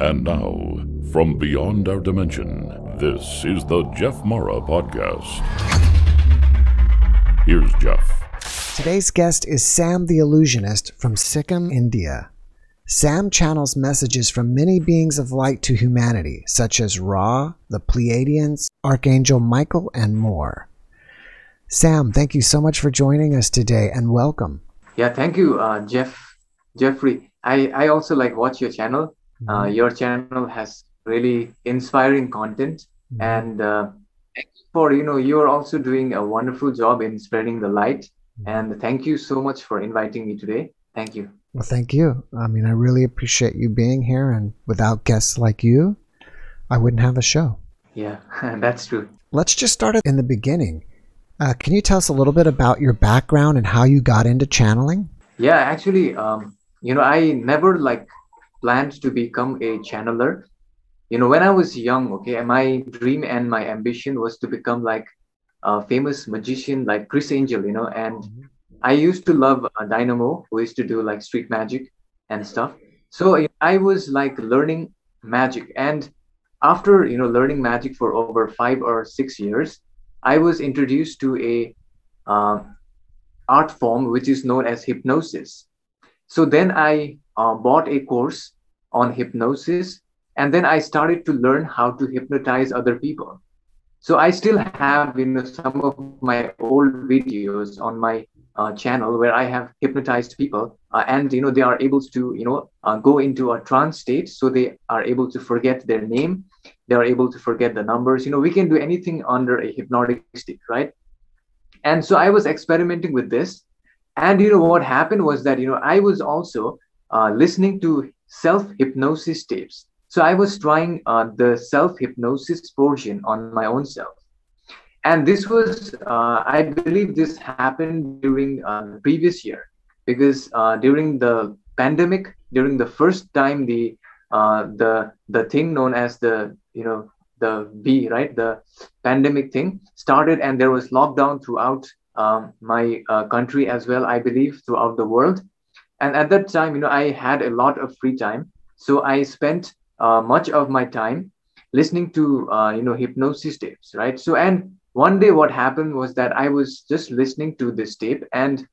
And now, from beyond our dimension, this is the Jeff Mara Podcast. Here's Jeff. Today's guest is Sam The Illusionist from Sikkim, India. Sam channels messages from many beings of light to humanity, such as Ra, the Plieadians, Archangel Michael, and more. Sam, thank you so much for joining us today, and welcome. Yeah, thank you, Jeffrey. I also watch your channel. Your channel has really inspiring content, and thank you for you're also doing a wonderful job in spreading the light. And thank you so much for inviting me today. Thank you. Well, thank you. I really appreciate you being here, and without guests like you, I wouldn't have a show. Yeah, that's true. Let's just start in the beginning. Can you tell us a little bit about your background and how you got into channeling? Yeah, actually, I never planned to become a channeler. When I was young, my dream and my ambition was to become a famous magician like Chris Angel, and I used to love Dynamo, who used to do street magic and stuff. So I was learning magic, and after learning magic for over 5 or 6 years, I was introduced to a art form which is known as hypnosis. So then I bought a course on hypnosis, and then I started to learn how to hypnotize other people. So I still have some of my old videos on my channel where I have hypnotized people, and they are able to go into a trance state, so they are able to forget their name, they are able to forget the numbers. We can do anything under a hypnotic state, right? And so I was experimenting with this, and what happened was that I was also listening to self-hypnosis tapes. So I was trying the self-hypnosis portion on my own self. And this was, I believe this happened during the previous year, because during the pandemic, during the first time the thing known as the pandemic thing started, and there was lockdown throughout my country as well, I believe, throughout the world. And at that time, I had a lot of free time. So I spent much of my time listening to hypnosis tapes, right? So, and one day what happened was that I was just listening to this tape, and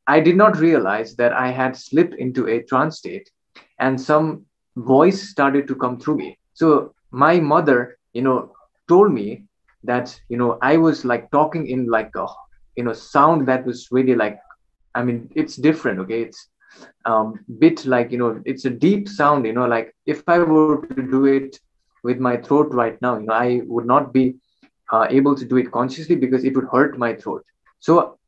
I did not realize that I had slipped into a trance state, and some voice started to come through me. So my mother told me that I was talking in a sound that was really it's different. It's bit it's a deep sound, if I were to do it with my throat right now, I would not be able to do it consciously, because it would hurt my throat. So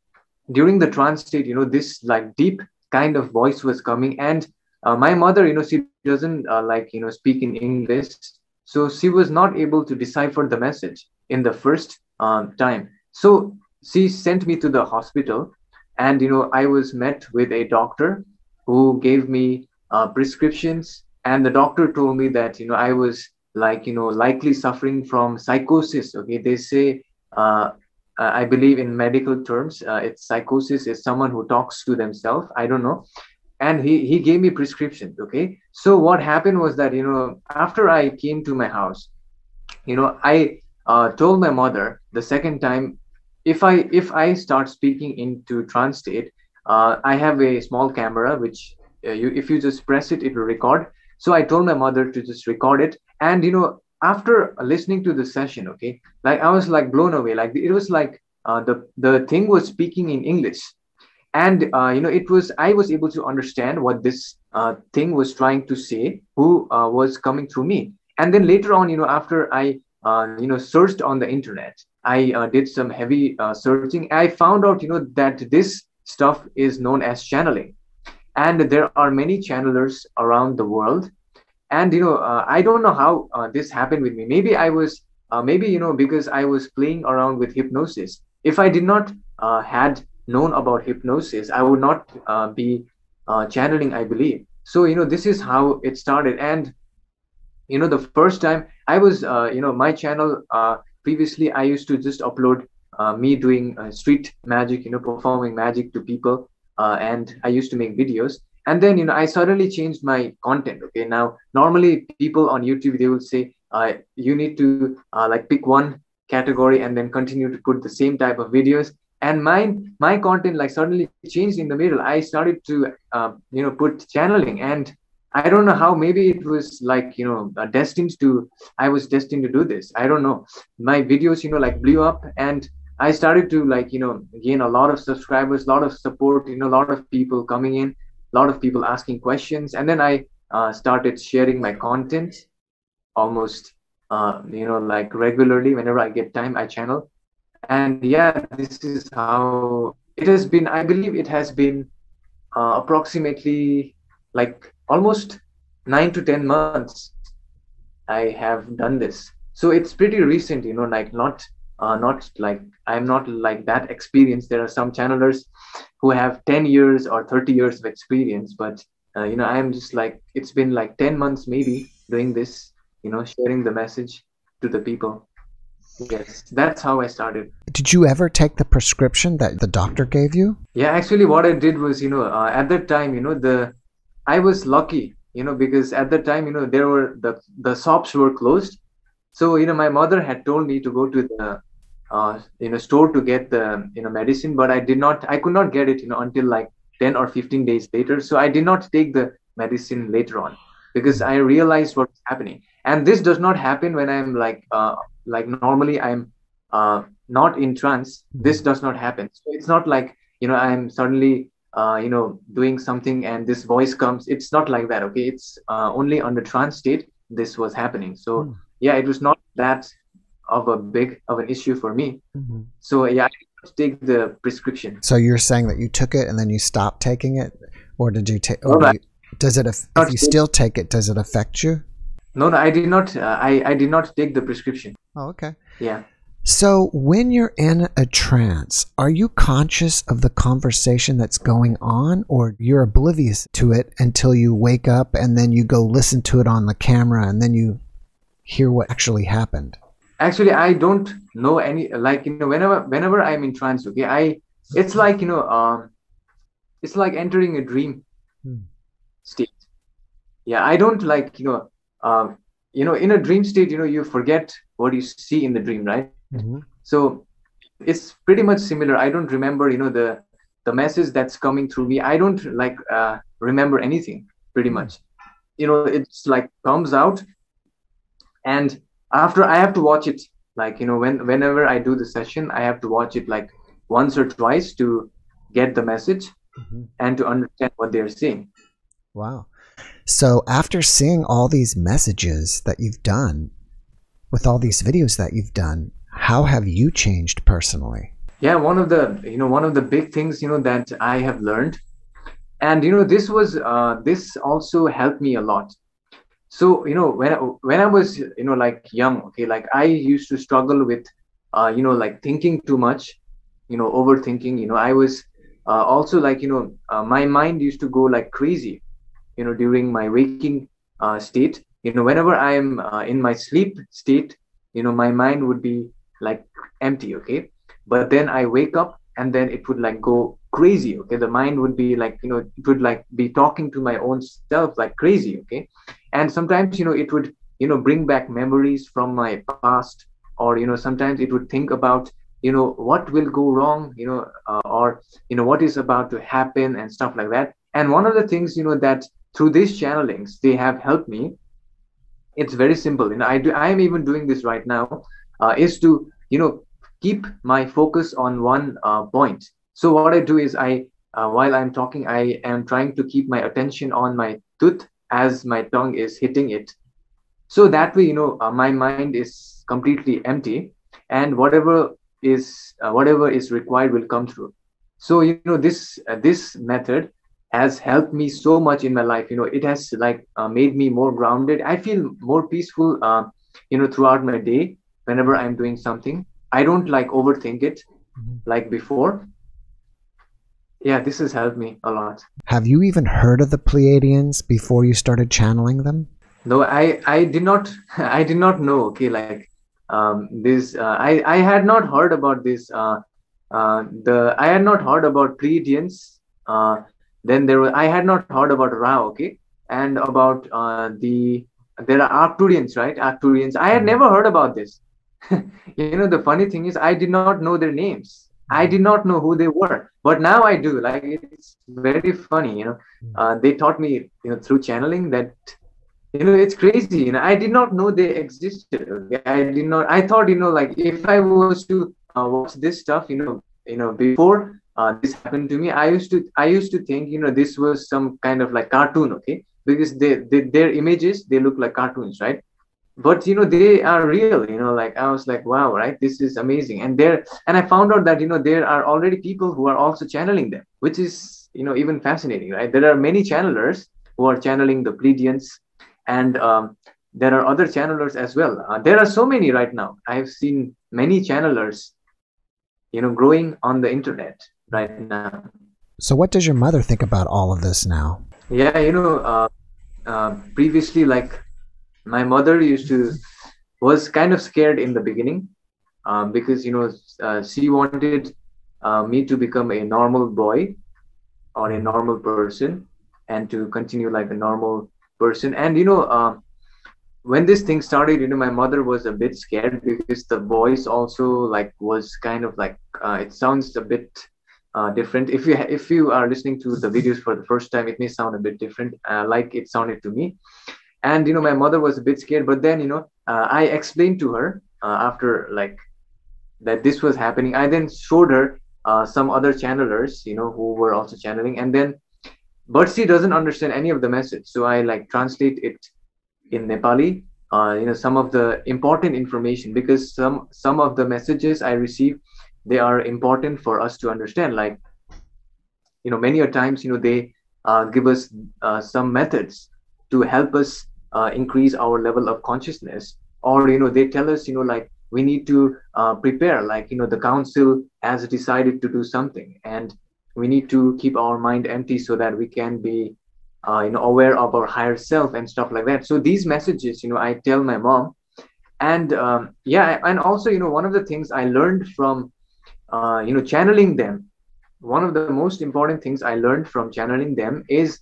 during the trance state, this deep kind of voice was coming, and my mother, she doesn't speak in English, so she was not able to decipher the message in the first time. So she sent me to the hospital, and I was met with a doctor who gave me prescriptions, and the doctor told me that I was likely suffering from psychosis. They say, I believe in medical terms, it's psychosis is someone who talks to themselves. I don't know. And he gave me prescriptions. So what happened was that after I came to my house, I told my mother the second time, if I start speaking into trance state, I have a small camera which if you just press it, it will record. So I told my mother to just record it. And after listening to the session, I was blown away. It was the thing was speaking in English, and it was, I was able to understand what this thing was trying to say, who was coming through me. And then later on, after I searched on the internet, I did some heavy searching. I found out that this stuff is known as channeling, and there are many channelers around the world. And I don't know how this happened with me. Maybe I was because I was playing around with hypnosis. If I did not had known about hypnosis, I would not be channeling, I believe. So this is how it started. And the first time I was my channel, previously I used to just upload me doing street magic, performing magic to people, and I used to make videos. And then I suddenly changed my content. Okay, now normally people on YouTube, they will say you need to like pick one category and then continue to put the same type of videos. And my content like suddenly changed in the middle. I started to put channeling, and I don't know how. Maybe it was like destined to. I was destined to do this. I don't know. My videos like blew up, and I started to like gain a lot of subscribers, a lot of support. A lot of people coming in, a lot of people asking questions, and then I started sharing my content almost like regularly. Whenever I get time, I channel. And yeah, this is how it has been. I believe it has been approximately like almost 9 to 10 months I have done this. So it's pretty recent, like not like I'm not like that experienced. There are some channelers who have 10 years or 30 years of experience, but I'm just like, it's been like 10 months maybe doing this, sharing the message to the people. Yes, that's how I started. Did you ever take the prescription that the doctor gave you? Yeah, actually what I did was, at that time, I was lucky, because at that time, there were the shops were closed. So, my mother had told me to go to the store to get the medicine, but I could not get it, until like 10 or 15 days later. So I did not take the medicine later on because I realized what's happening. And this does not happen when I'm like normally I'm not in trance. This does not happen. So it's not like I'm suddenly doing something and this voice comes. It's not like that. Okay, it's only on the trance state this was happening. So yeah, it was not that of an issue for me. So yeah, I didn't take the prescription. So you're saying that you took it and then you stopped taking it, or did you take? Does it? If you still take it, does it affect you? No, I did not. I did not take the prescription. Oh, okay. Yeah. So when you're in a trance, are you conscious of the conversation that's going on, or you're oblivious to it until you wake up and then you go listen to it on the camera and then you hear what actually happened? Actually, I don't know any, like, whenever I'm in trance, okay, it's like, it's like entering a dream state. Yeah, I don't like, in a dream state, you forget what you see in the dream, right? So it's pretty much similar. I don't remember, the message that's coming through me. I don't like remember anything pretty much. It's like comes out, and after I have to watch it, like, whenever I do the session, I have to watch it like once or twice to get the message and to understand what they're saying. Wow. So after seeing all these messages that you've done, with all these videos that you've done, how have you changed personally? Yeah, one of the big things, that I have learned, and this also helped me a lot. So when I was like young, okay, like I used to struggle with like thinking too much, overthinking. I was also like my mind used to go like crazy during my waking state. Whenever I am in my sleep state, my mind would be like empty, okay, but then I wake up and then it would like go crazy, okay. The mind would be like it would like be talking to my own self like crazy, okay. And sometimes it would bring back memories from my past, or sometimes it would think about what will go wrong, or what is about to happen and stuff like that. And one of the things that through these channelings they have helped me, it's very simple. I am even doing this right now, is to keep my focus on one point. So what I do is while I'm talking, I am trying to keep my attention on my tooth as my tongue is hitting it. So that way, my mind is completely empty, and whatever is required will come through. So this method has helped me so much in my life. It has like made me more grounded. I feel more peaceful throughout my day. Whenever I'm doing something, I don't like overthink it like before. Yeah, this has helped me a lot. Have you even heard of the Plieadians before you started channeling them? No, I did not. I did not know, okay, like this I had not heard about this I had not heard about Plieadians. Then I had not heard about Ra, okay, and about there are Arcturians, right? Arcturians. I had never heard about this. The funny thing is, I did not know their names. I did not know who they were, but now I do. Like, it's very funny. They taught me, through channeling that. It's crazy. I did not know they existed. Okay? I did not. I thought, like if I was to watch this stuff, before this happened to me, I used to think, this was some kind of like cartoon, okay? Because their images, they look like cartoons, right? But they are real. Like, I was like, wow, right? This is amazing. And I found out that there are already people who are also channeling them, which is even fascinating, right? There are many channelers who are channeling the Plieadians, and there are other channelers as well. There are so many right now. I have seen many channelers growing on the internet right now. So what does your mother think about all of this now? Yeah, previously, like, my mother was kind of scared in the beginning, because she wanted me to become a normal boy or a normal person, and to continue like a normal person. And when this thing started, my mother was a bit scared, because the voice also like was kind of like, it sounds a bit different. If you are listening to the videos for the first time, it may sound a bit different, like it sounded to me. And my mother was a bit scared, but then I explained to her, after like that this was happening. I then showed her some other channelers, who were also channeling, and then, but she doesn't understand any of the message, so I like translate it in Nepali, some of the important information, because some of the messages I receive, they are important for us to understand. Like, many a times, they give us some methods to help us increase our level of consciousness, or they tell us, like, we need to prepare, like, the council has decided to do something, and we need to keep our mind empty so that we can be aware of our higher self and stuff like that. So these messages, I tell my mom. And yeah, and also, one of the things I learned from channeling them, one of the most important things I learned from channeling them is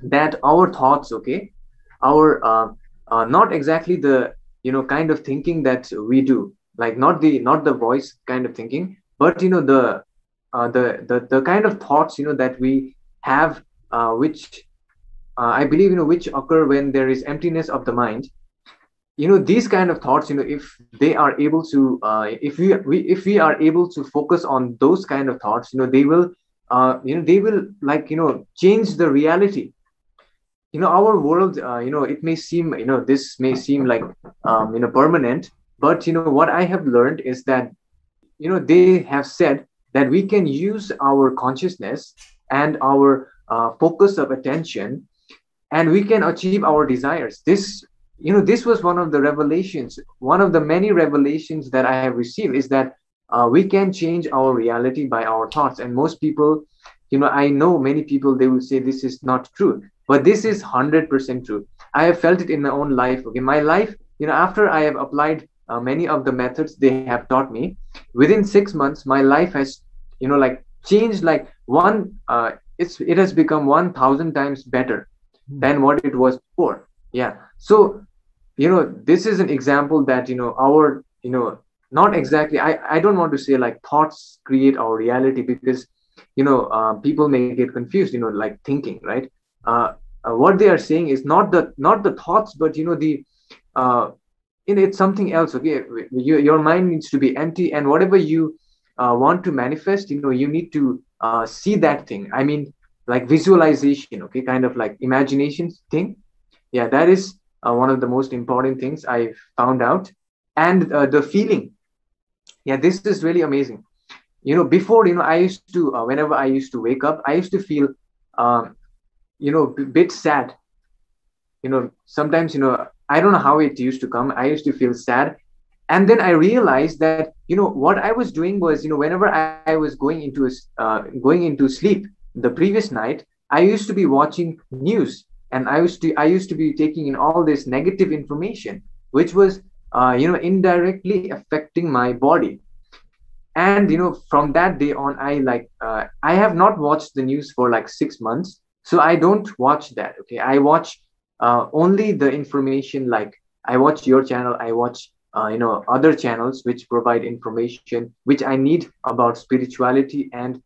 that our thoughts, okay, our not exactly the kind of thinking that we do, like not the voice kind of thinking, but the kind of thoughts that we have, which I believe which occur when there is emptiness of the mind. These kind of thoughts, if they are able to if we are able to focus on those kind of thoughts, they will like change the reality. Our world, it may seem, this may seem like permanent, but what I have learned is that they have said that we can use our consciousness and our focus of attention, and we can achieve our desires. This was one of the revelations, one of the many revelations that I have received, is that we can change our reality by our thoughts. And most people, I know many people, they will say this is not true, but this is 100% true. I have felt it in my own life. Okay, my life, after I have applied many of the methods they have taught me, within 6 months, my life has, like changed, like it has become 1,000 times better than what it was before. Yeah. So, this is an example that, our, not exactly, I don't want to say like thoughts create our reality, because, people may get confused, like thinking, right? What they are saying is not the thoughts, but, it's something else. Okay. Your mind needs to be empty, and whatever you want to manifest, you need to see that thing. I mean, like visualization, okay, kind of like imagination thing. Yeah, that is one of the most important things I found out. And the feeling, yeah, this is really amazing. Before, I used to, whenever I used to wake up, I used to feel bit sad. Sometimes, I don't know how it used to come. I used to feel sad, and then I realized that what I was doing was, whenever I was going into sleep the previous night, I used to be watching news, and I used to be taking in all this negative information, which was indirectly affecting my body. And from that day on, I have not watched the news for like 6 months, so I don't watch that. Okay, I watch only the information. Like, I watch your channel, I watch other channels which provide information which I need about spirituality, and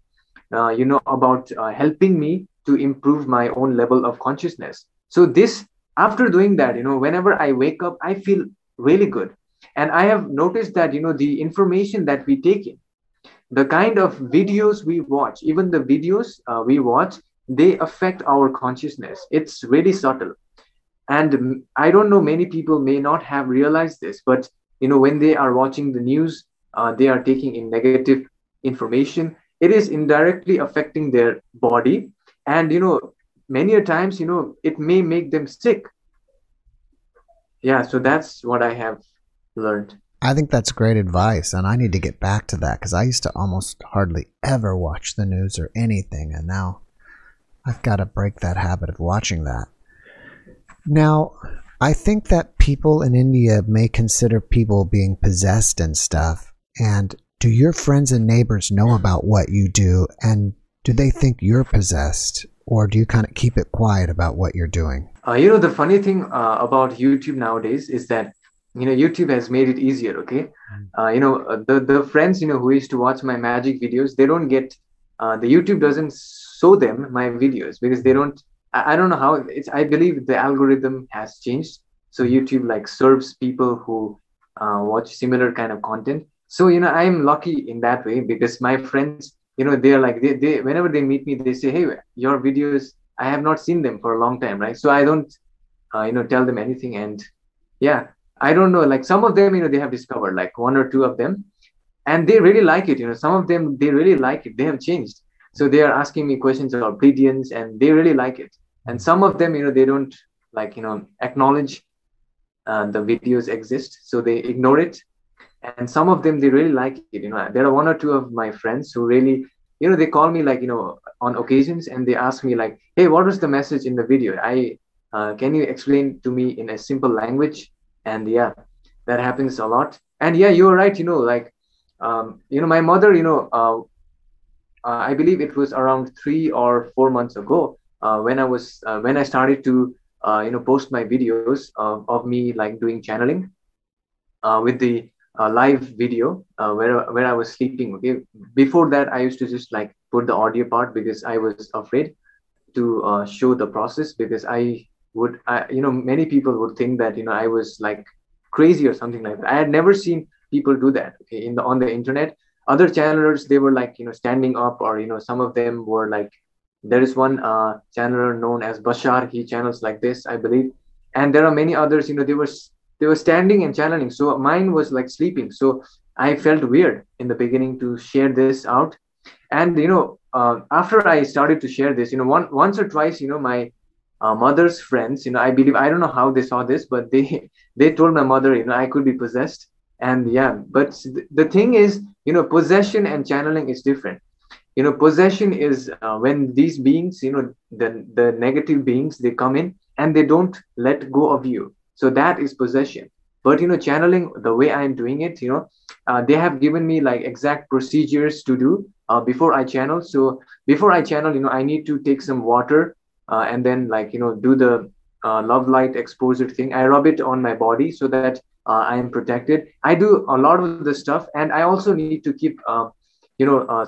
about helping me to improve my own level of consciousness. So this, after doing that, whenever I wake up, I feel really good. And I have noticed that the information that we take in, the kind of videos we watch, even the videos we watch, they affect our consciousness. It's really subtle. And I don't know, many people may not have realized this, but when they are watching the news, they are taking in negative information. It is indirectly affecting their body, and many a times it may make them sick. Yeah, so that's what I have learned. I think that's great advice, and I need to get back to that because I used to almost hardly ever watch the news or anything, and now I've got to break that habit of watching that. Now, I think that people in India may consider people being possessed and stuff, and do your friends and neighbors know about what you do, and do they think you're possessed, or do you kind of keep it quiet about what you're doing? The funny thing about YouTube nowadays is that YouTube has made it easier. Okay, the friends who used to watch my magic videos, they don't get the YouTube doesn't show them my videos because they don't. I don't know how it's. I believe the algorithm has changed, so YouTube like serves people who watch similar kind of content. So I'm lucky in that way because my friends, they're like they whenever they meet me, they say, "Hey, your videos, I have not seen them for a long time," right? So I don't tell them anything. And yeah, I don't know, like some of them they have discovered, like one or two of them, and they really like it. Some of them, they really like it, they have changed. So they are asking me questions about Plieadians, and they really like it. And some of them they don't like acknowledge the videos exist, so they ignore it. And some of them, they really like it. There are one or two of my friends who really they call me, like on occasions, and they ask me like, "Hey, what was the message in the video? I Can you explain to me in a simple language?" And yeah, that happens a lot. And yeah, you're right. Like my mother, I believe it was around 3 or 4 months ago, when I started to post my videos of me like doing channeling with the live video where I was sleeping. Okay, before that I used to just like put the audio part because I was afraid to show the process, because many people would think that I was like crazy or something like that. I had never seen people do that. Okay, on the internet, other channelers, they were like standing up, or some of them were like, there is one channeler known as Bashar. He channels like this, I believe. And there are many others. They were standing and channeling. So mine was like sleeping. So I felt weird in the beginning to share this out. And after I started to share this, once or twice, my mother's friends, I believe, I don't know how they saw this, but they told my mother, I could be possessed. And yeah, but the thing is, possession and channeling is different. Possession is when these beings, the negative beings, they come in and they don't let go of you. So that is possession. But channeling, the way I'm doing it, they have given me like exact procedures to do before I channel. So before I channel, I need to take some water and then like do the love light exposure thing. I rub it on my body so that I am protected. I do a lot of the stuff, and I also need to keep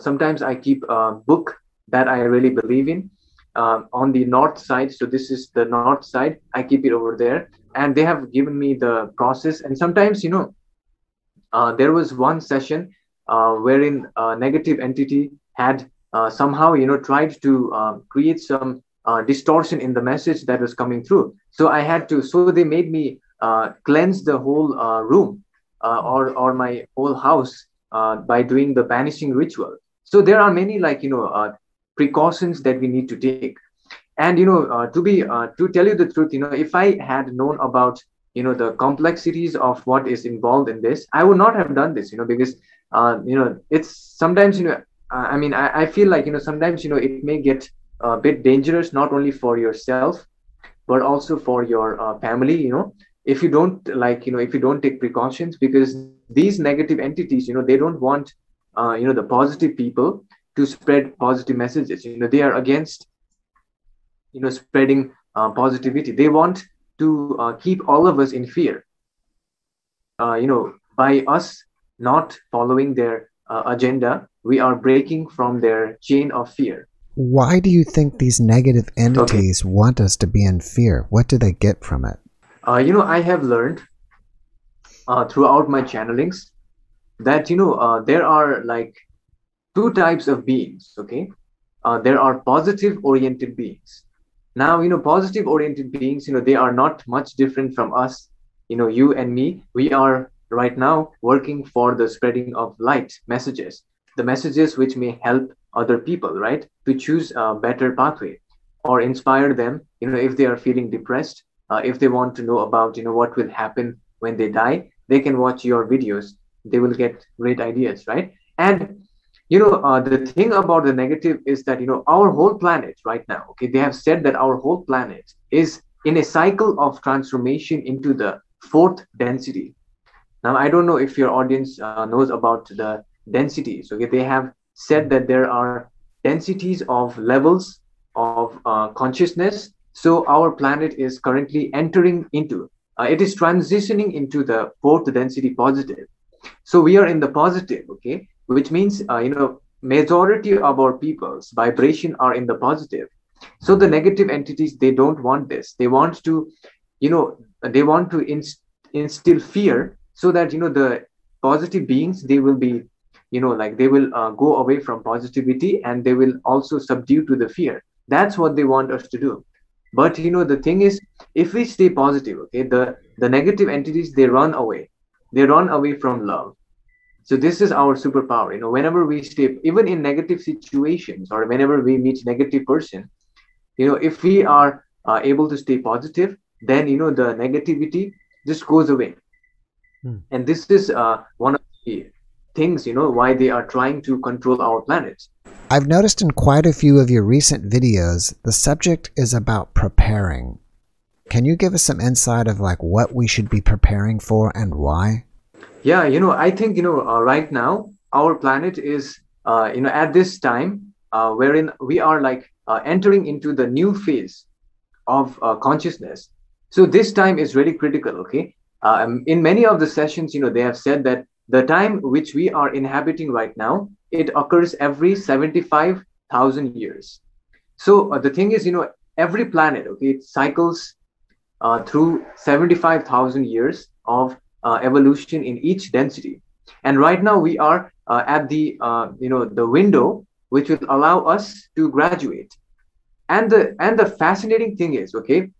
sometimes I keep a book that I really believe in on the north side. So this is the north side. I keep it over there, and they have given me the process. And sometimes, there was one session wherein a negative entity had somehow, tried to create some distortion in the message that was coming through. So so they made me cleanse the whole room or my whole house by doing the banishing ritual. So there are many like precautions that we need to take. And to tell you the truth, if I had known about the complexities of what is involved in this, I would not have done this. Because it's sometimes I mean, I feel like sometimes it may get a bit dangerous, not only for yourself but also for your family. If you don't if you don't take precautions, because these negative entities, they don't want the positive people to spread positive messages. They are against spreading positivity. They want to keep all of us in fear. By us not following their agenda, we are breaking from their chain of fear. Why do you think these negative entities want us to be in fear? What do they get from it? I have learned throughout my channelings that there are like two types of beings. Okay, there are positive oriented beings. Now positive oriented beings, they are not much different from us. You and me, we are right now working for the spreading of light messages, the messages which may help other people, right, to choose a better pathway or inspire them. If they are feeling depressed, if they want to know about what will happen when they die, they can watch your videos. They will get great ideas, right? And the thing about the negative is that our whole planet right now, okay, they have said that our whole planet is in a cycle of transformation into the fourth density. Now I don't know if your audience knows about the densities. Okay, they have said that there are densities of levels of consciousness. So our planet is currently entering into it is transitioning into the fourth density, positive. So we are in the positive, okay, which means majority of our people's vibration are in the positive. So the negative entities, they don't want this. They want to they want to instill fear, so that the positive beings, they will be like they will go away from positivity, and they will also subdue to the fear. That's what they want us to do. But the thing is, if we stay positive, okay, the negative entities, they run away. They run away from love. So this is our superpower. Whenever we stay, even in negative situations, or whenever we meet negative person, if we are able to stay positive, then the negativity just goes away. And this is one of the things why they are trying to control our planet. I've noticed in quite a few of your recent videos, the subject is about preparing. Can you give us some insight of like what we should be preparing for and why? Yeah, I think right now our planet is at this time wherein we are like entering into the new phase of consciousness. So this time is really critical. Okay, in many of the sessions, they have said that the time which we are inhabiting right now, it occurs every 75,000 years. So the thing is, every planet, okay, it cycles through 75,000 years of evolution in each density. And right now we are at the the window which will allow us to graduate. And the fascinating thing is, okay,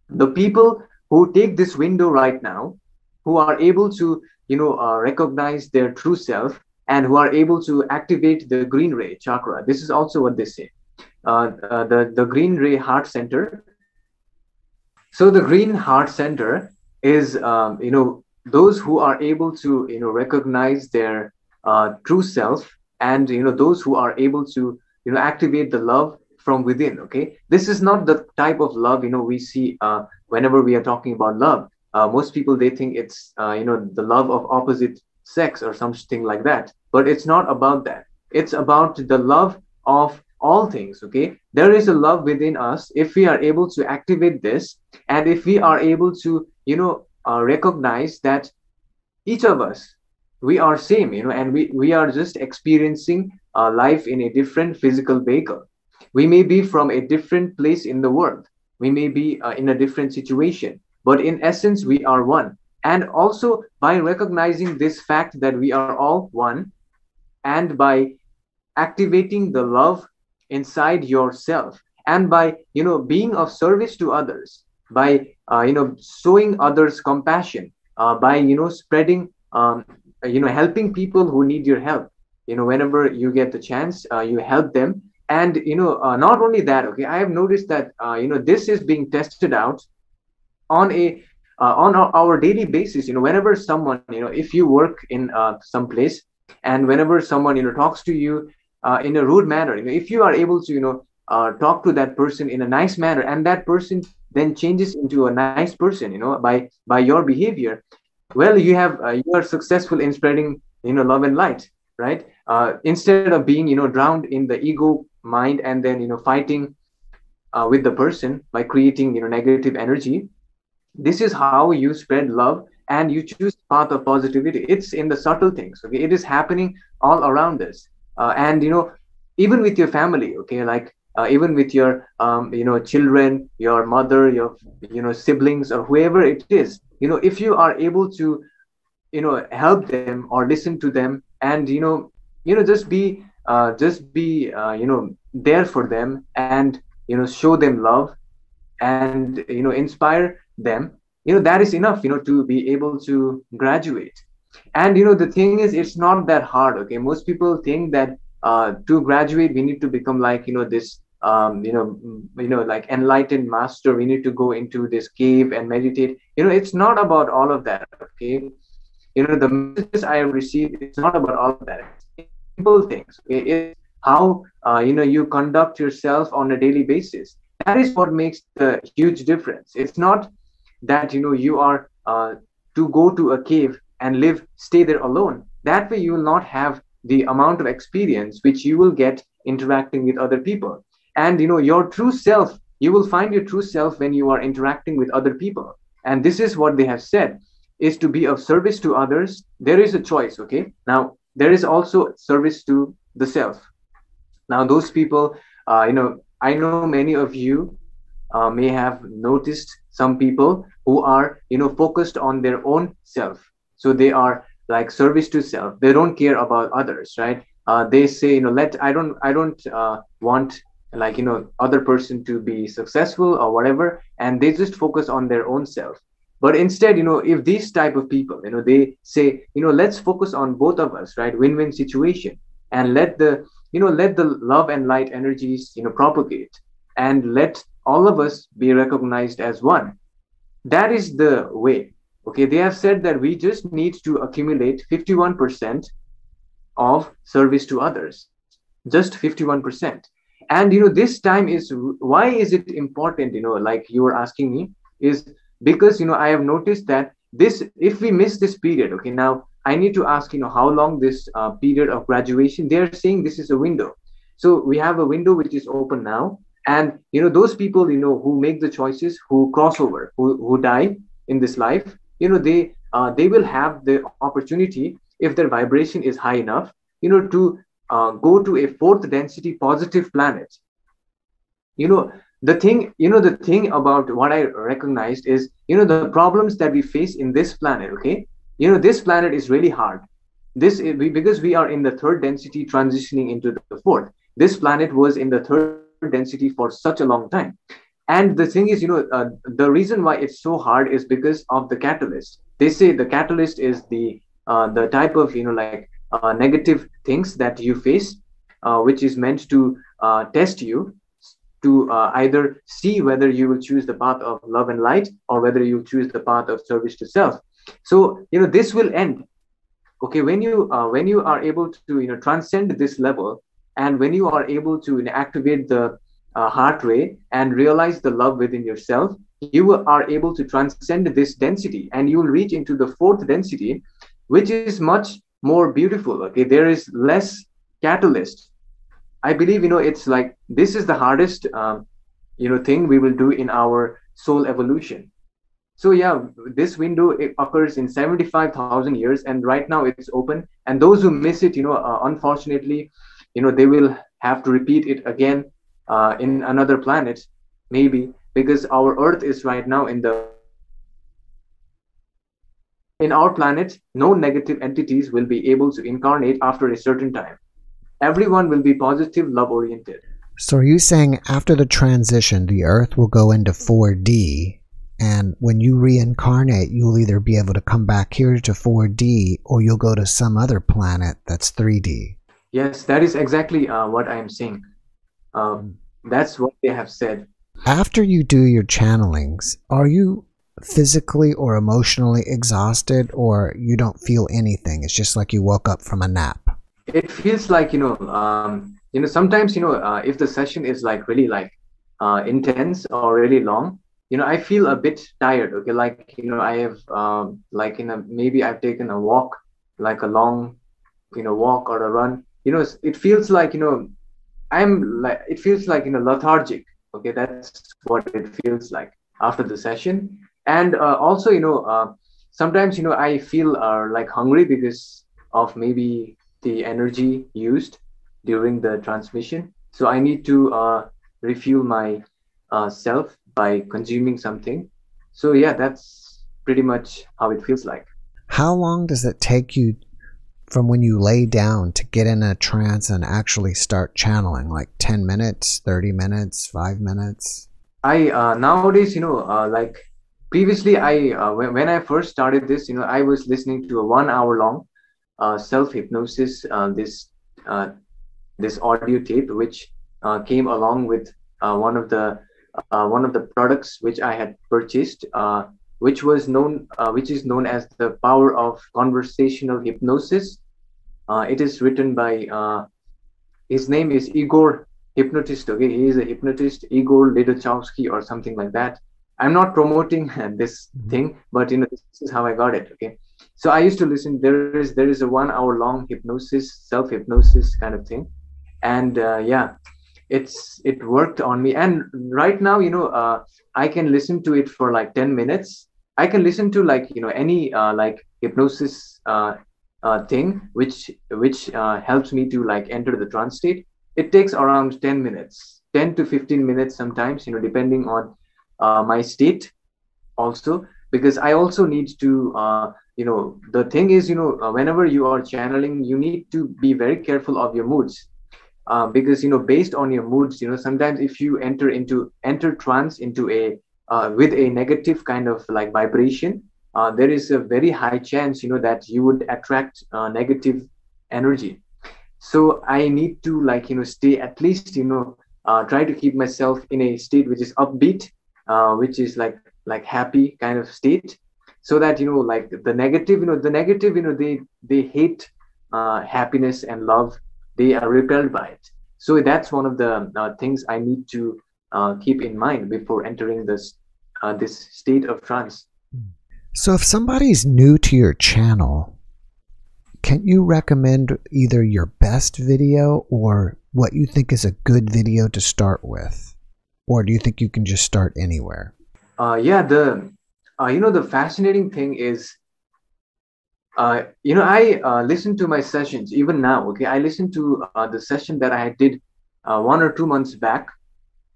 the people who take this window right now, who are able to recognize their true self, and who are able to activate the green ray chakra. This is also what they say, the green ray heart center. So the green heart center is those who are able to recognize their true self, and those who are able to activate the love from within. Okay, this is not the type of love we see whenever we are talking about love. Most people, they think it's the love of opposite sex or something like that, but it's not about that. It's about the love of all things. Okay, there is a love within us. If we are able to activate this, and if we are able to recognize that each of us, we are same, and we are just experiencing life in a different physical vehicle. We may be from a different place in the world. We may be in a different situation, but in essence, we are one. And also, by recognizing this fact that we are all one, and by activating the love inside yourself, and by being of service to others, by showing others compassion, by spreading helping people who need your help. Whenever you get the chance, you help them. And not only that, okay, I have noticed that this is being tested out on a on our daily basis. Whenever someone, if you work in some place, and whenever someone talks to you in a rude manner, if you are able to talk to that person in a nice manner, and that person then changes into a nice person by your behavior, well, you are successful in spreading love and light, right? instead of being, drowned in the ego mind, and then, fighting with the person by creating, negative energy. This is how you spread love, and you choose path of positivity. It's in the subtle things. Okay, it is happening all around us. And even with your family, okay, like even with your children, your mother, your siblings, or whoever it is, if you are able to help them or listen to them, and just be there for them, and show them love, and inspire them, that is enough, to be able to graduate. And the thing is, it's not that hard. Okay, most people think that to graduate we need to become like this like enlightened master. We need to go into this cave and meditate. It's not about all of that. Okay, the messages I have received, it's not about all of that. It's simple things. Okay, it's how you conduct yourself on a daily basis. That is what makes the huge difference. It's not that you are to go to a cave and stay there alone. That way you will not have the amount of experience which you will get interacting with other people. And your true self, you will find your true self when you are interacting with other people. And this is what they have said, is to be of service to others. There is a choice. Okay, now there is also service to the self. Now those people, I know many of you may have noticed some people who are focused on their own self. So they are like service to self. They don't care about others, right? They say, let I don't want like other person to be successful or whatever, and they just focus on their own self. But instead, if these type of people, they say, let's focus on both of us, right? Win-win situation, and let the love and light energies propagate, and let all of us be recognized as one. That is the way. Okay, they have said that we just need to accumulate 51% of service to others, just 51%. And this time is, why is it important, like you were asking me, is because I have noticed that this, if we miss this period, okay, now I need to ask, how long this period of graduation. They are saying this is a window. So we have a window which is open now, and those people who make the choices, who cross over, who die in this life, they will have the opportunity, if their vibration is high enough, to go to a fourth density positive planet. The thing about what I recognized is, the problems that we face in this planet. Okay, this planet is really hard. Because we are in the third density transitioning into the fourth. This planet was in the third density for such a long time. And the thing is, the reason why it's so hard is because of the catalyst. They say the catalyst is the type of negative things that you face, which is meant to test you, to either see whether you will choose the path of love and light, or whether you choose the path of service to self. So this will end. Okay, when you are able to transcend this level, and when you are able to activate the heart ray and realize the love within yourself, you are able to transcend this density, and you will reach into the fourth density, which is much more beautiful. Okay, there is less catalyst. I believe it's like, this is the hardest thing we will do in our soul evolution. So yeah, this window, it occurs in 75,000 years, and right now it's open. And those who miss it, unfortunately, they will have to repeat it again in another planet, maybe, because our Earth is right now in our planet. No negative entities will be able to incarnate after a certain time. Everyone will be positive, love oriented. So are you saying after the transition, the Earth will go into 4D, and when you reincarnate, you'll either be able to come back here to 4D, or you'll go to some other planet that's 3D? Yes, that is exactly what I am saying. That's what they have said. After you do your channelings, are you physically or emotionally exhausted, or you don't feel anything? It's just like you woke up from a nap. It feels like sometimes if the session is like really like intense or really long, I feel a bit tired. Okay, like I have maybe I've taken a walk, like a long walk or a run, it feels like, it feels like, lethargic. Okay, that's what it feels like after the session. And also, sometimes, I feel like hungry because of maybe the energy used during the transmission. So I need to refuel my self by consuming something. So yeah, that's pretty much how it feels like. How long does it take you from when you lay down to get in a trance and actually start channeling? Like 10 minutes, 30 minutes, 5 minutes? I nowadays, like previously, when I first started this, I was listening to a 1 hour long self hypnosis, uh, this audio tape, which came along with one of the products which I had purchased, which is known as the power of conversational hypnosis. It is written by his name is Igor Hypnotist. Okay, he is a hypnotist, Igor Ledachowski or something like that. I'm not promoting this thing, but this is how I got it. Okay, so I used to listen. There is a 1 hour long hypnosis, self hypnosis kind of thing, and yeah, it worked on me. And right now, I can listen to it for like 10 minutes. I can listen to like any like hypnosis thing which helps me to like enter the trance state. It takes around 10 minutes, 10 to 15 minutes sometimes, depending on my state also, because I also need to the thing is, whenever you are channeling, you need to be very careful of your moods, because based on your moods, sometimes if you enter trance into a with a negative kind of like vibration, there is a very high chance that you would attract negative energy. So I need to like stay at least try to keep myself in a state which is upbeat, which is like happy kind of state, so that like the negative they hate happiness and love. They are repelled by it. So that's one of the things I need to keep in mind before entering this state of trance. So if somebody's new to your channel, can you recommend either your best video or what you think is a good video to start with? Or do you think you can just start anywhere? Yeah, the fascinating thing is, I listen to my sessions even now. Okay, I listen to the session that I did 1 or 2 months back.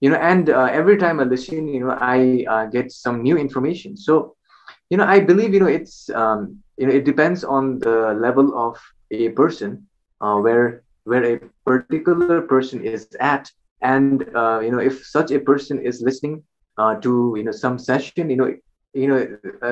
And every time I listen, I get some new information. So I believe it depends on the level of a person, where a particular person is at. And if such a person is listening to some session,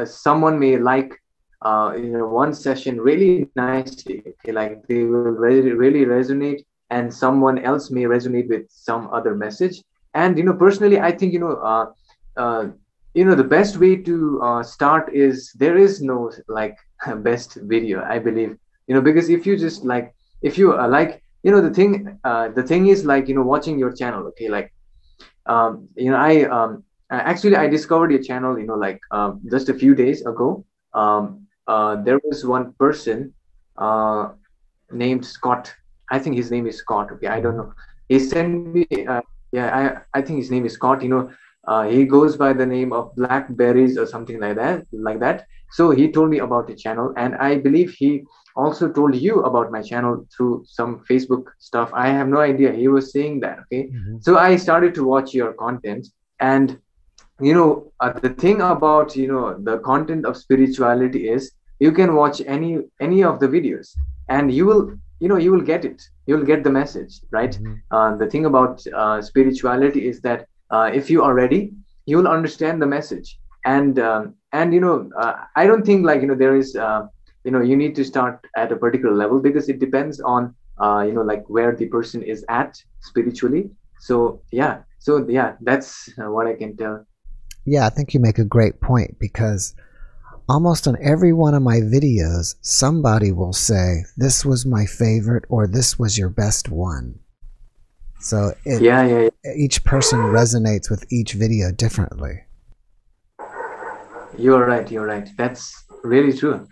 someone may like one session really nicely. Okay, like they will really resonate, and someone else may resonate with some other message. And personally, I think uh, the best way to start is, there is no like best video, I believe. Because if you just like, if you the thing is like watching your channel. Okay, like I discovered your channel like just a few days ago. There was one person named Scott. I think his name is Scott. Okay, I don't know. He sent me. Yeah, I think his name is Scott. He goes by the name of Blackberries or something like that. So he told me about the channel, and I believe he also told you about my channel through some Facebook stuff. I have no idea. He was saying that. Okay, so I started to watch your content, and the thing about the content of spirituality is, you can watch any of the videos, and you will get it. You'll get the message, right? The thing about spirituality is that if you are ready, you will understand the message. And I don't think like there is you need to start at a particular level, because it depends on like where the person is at spiritually. So yeah, that's what I can tell. Yeah, I think you make a great point, because almost on every one of my videos, somebody will say, this was my favorite, or this was your best one. So Yeah. each person resonates with each video differently. You're right. That's really true.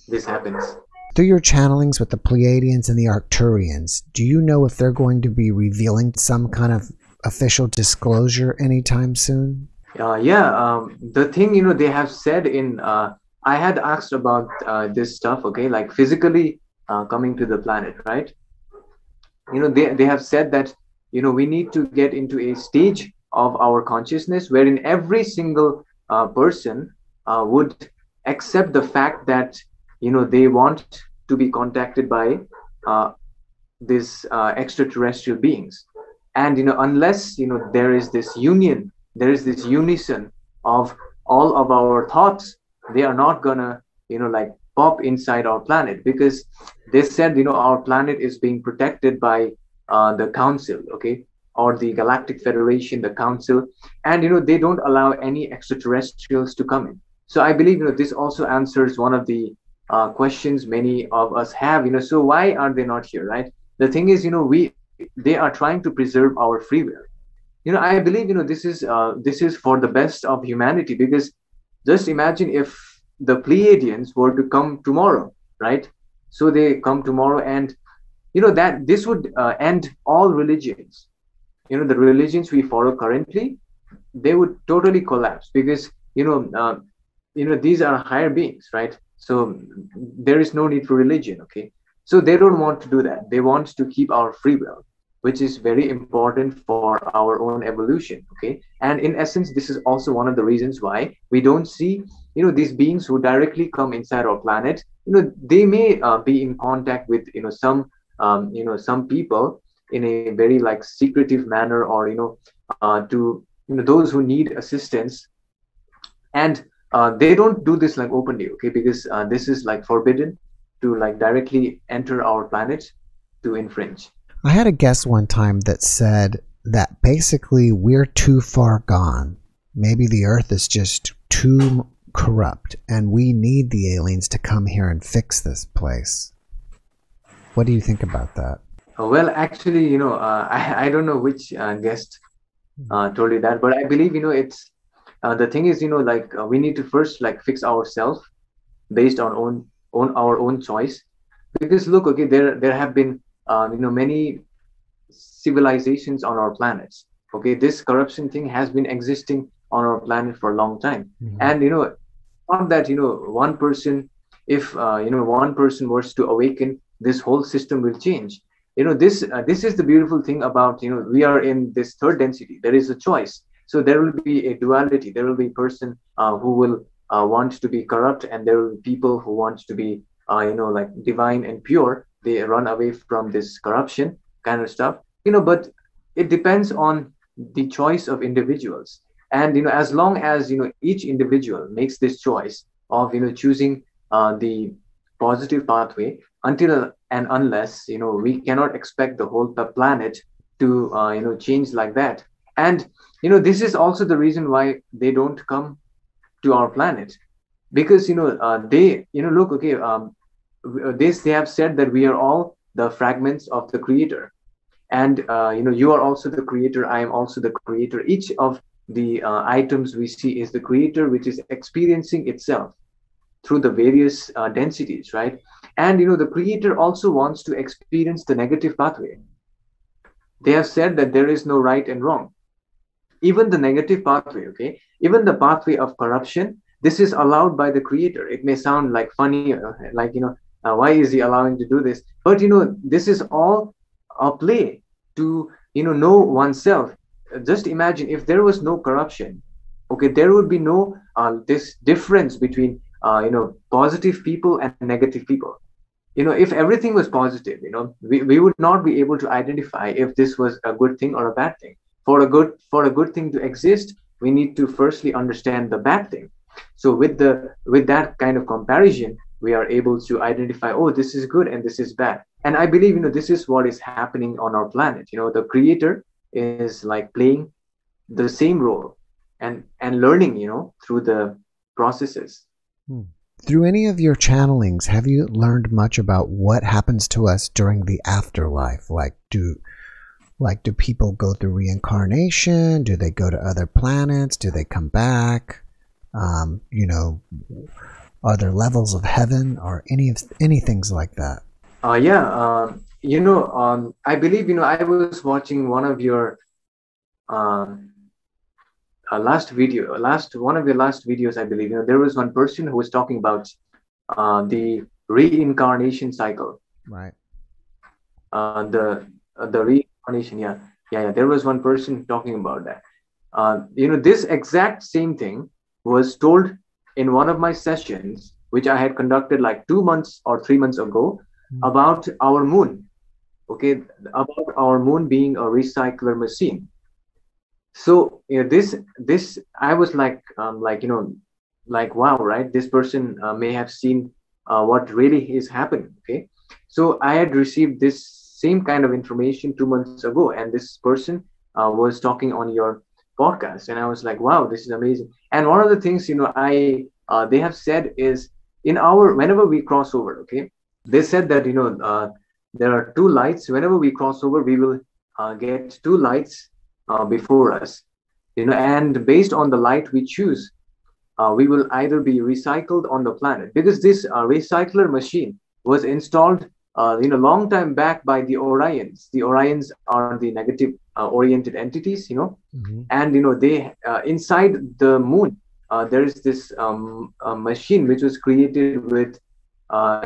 This happens. Through your channelings with the Plieadians and the Arcturians, do you know if they're going to be revealing some kind of official disclosure anytime soon? The thing, they have said in, I had asked about this stuff, okay, like physically coming to the planet, right? They have said that, we need to get into a stage of our consciousness wherein every single person would accept the fact that, they want to be contacted by uh, these extraterrestrial beings. And, unless, there is this union, there is this unison of all of our thoughts, they are not gonna, like pop inside our planet, because they said, our planet is being protected by the council, okay, or the Galactic Federation, the council, and, they don't allow any extraterrestrials to come in. So I believe, this also answers one of the questions many of us have, so why are they not here, right? The thing is, they are trying to preserve our free will. I believe, this is for the best of humanity, because just imagine if the Pleiadians were to come tomorrow, right? So they come tomorrow, and that this would end all religions. The religions we follow currently, they would totally collapse, because these are higher beings, right? So there is no need for religion, okay? So they don't want to do that. They want to keep our free will, which is very important for our own evolution, okay? And in essence, this is also one of the reasons why we don't see these beings who directly come inside our planet. They may be in contact with some people in a very like secretive manner, or to those who need assistance, and they don't do this like openly, okay? Because this is like forbidden to like directly enter our planet to infringe. I had a guest one time that said that basically we're too far gone. Maybe the Earth is just too corrupt, and we need the aliens to come here and fix this place. What do you think about that? Well, actually, I don't know which guest told you that, but I believe, it's the thing is, we need to first like fix ourselves based on our own choice. Because look, okay, there have been many civilizations on our planets, okay? This corruption thing has been existing on our planet for a long time. And not that one person, if one person was to awaken, this whole system will change. This is the beautiful thing about, we are in this third density. There is a choice. So there will be a duality. There will be a person who will want to be corrupt, and there will be people who want to be like divine and pure. They run away from this corruption kind of stuff, but it depends on the choice of individuals. And as long as each individual makes this choice of choosing the positive pathway, until and unless we cannot expect the whole planet to change like that. And this is also the reason why they don't come to our planet, because they look, okay, they have said that we are all the fragments of the creator, and you are also the creator, I am also the creator. Each of the items we see is the creator, which is experiencing itself through the various densities, right? And the creator also wants to experience the negative pathway. They have said that there is no right and wrong. Even the negative pathway, okay, even the pathway of corruption, this is allowed by the creator. It may sound like funny, like why is he allowing to do this? But this is all a play to know oneself. Just imagine if there was no corruption, okay, there would be no this difference between positive people and negative people. If everything was positive, we would not be able to identify if this was a good thing or a bad thing. For a good thing to exist, we need to firstly understand the bad thing. So with that kind of comparison, we are able to identify, oh, this is good and this is bad. And I believe this is what is happening on our planet. The creator is like playing the same role and learning through the processes. Through any of your channelings, have you learned much about what happens to us during the afterlife? Like do people go through reincarnation? Do they go to other planets? Do they come back? Are there levels of heaven or any things like that? Yeah, I believe, I was watching one of your um, last video, last one of your last videos, I believe. There was one person who was talking about the reincarnation cycle. Right. The reincarnation, yeah. There was one person talking about that. This exact same thing was told in one of my sessions, which I had conducted like 2 months or 3 months ago, about our moon. Okay, about our moon being a recycler machine. So this I was like wow, right? This person may have seen what really is happening. Okay, so I had received this same kind of information 2 months ago, and this person was talking on your podcast, and I was like, wow, this is amazing. And one of the things I they have said is, in our whenever we cross over, okay, they said that there are two lights. Whenever we cross over, we will get two lights before us, and based on the light we choose, we will either be recycled on the planet, because this recycler machine was installed long time back by the Orions. The Orions are the negative oriented entities, and they inside the moon there is this machine which was created with